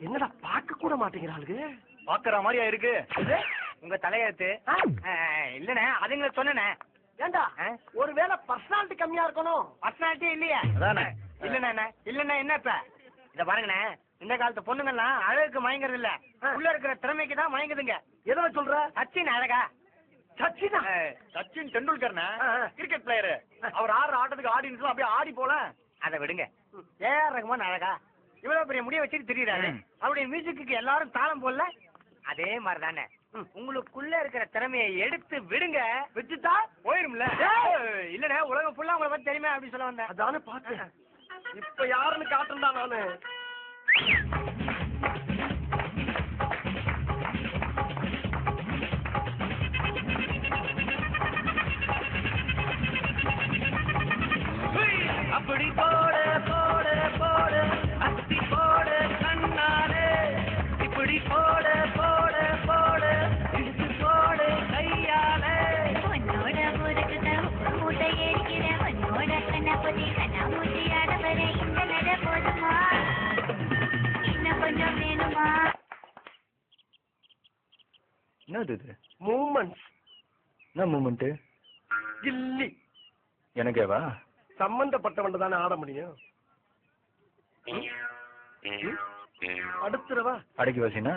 என்னடா பார்க்க கூட மாட்டேங்கிறாளுங்க. பாக்குற மாதிரியா இருக்கு உங்க தலையெழுத்து? இல்லண்ணே அதுங்களை சொன்னேண்ணே. ஏண்டா ஒருவேளை பர்சனாலிட்டி கம்மியா இருக்கணும். பர்சனாலிட்டி இல்லையா? இல்லண்ணே இல்லண்ணே என்ன இப்ப இத பாருங்கண்ணே, இந்த காலத்து பொண்ணுங்கெல்லாம் அழகுக்கு மயங்குறது இல்ல, உள்ள இருக்கிற திறமைக்கு தான் மயங்குதுங்க. எதை சொல்ற? சச்சின் அழகா? சச்சினா? சச்சின் டெண்டுல்கர்னா கிரிக்கெட் பிளேயரு. அவர் ஆடுற ஆட்டத்துக்கு ஆடின்னு அப்படியே ஆடி போல. அதை விடுங்க. ஏஆர் ரஹ்மான் அழகா? இவ்வளவு பெரிய முடிய வச்சுட்டு தெரியுறாரு. அவருடைய மியூசிக்கு எல்லாரும் தாளம் போடல. அதே மாதிரிதானே உங்களுக்குள்ள இருக்கிற திறமையை எடுத்து விடுங்க. வச்சுட்டா போயிரும்ல. இல்லண்ணே உலகம் ஃபுல்லா உங்களை பத்தி தெரியுமே அப்படின்னு சொல்ல வந்தேன். அதானே பார்த்தேன். இப்ப யாருன்னு காட்டுறா நானு. அப்படி போட போட போட அத்தி போட கண்ணாலே, இப்படி போட போட போட இழுத்து போட கையாலே. உன்னோட ஊருக்கு மூட்டை ஏறிக்கிற உன்னோட கண்ணாபதி கண்ணாமூச்சி ஆடவர இந்த நட போதுமா, இன்னும் கொஞ்சம் வேணுமா? என்னது இது? மூமெண்ட்ஸ். என்ன மூமெண்ட்? கில்லி. எனக்கேவா? சம்பந்தப்பட்டவன் தானே ஆட முடியும். அடுத்துறவா அடக்கி வாசினா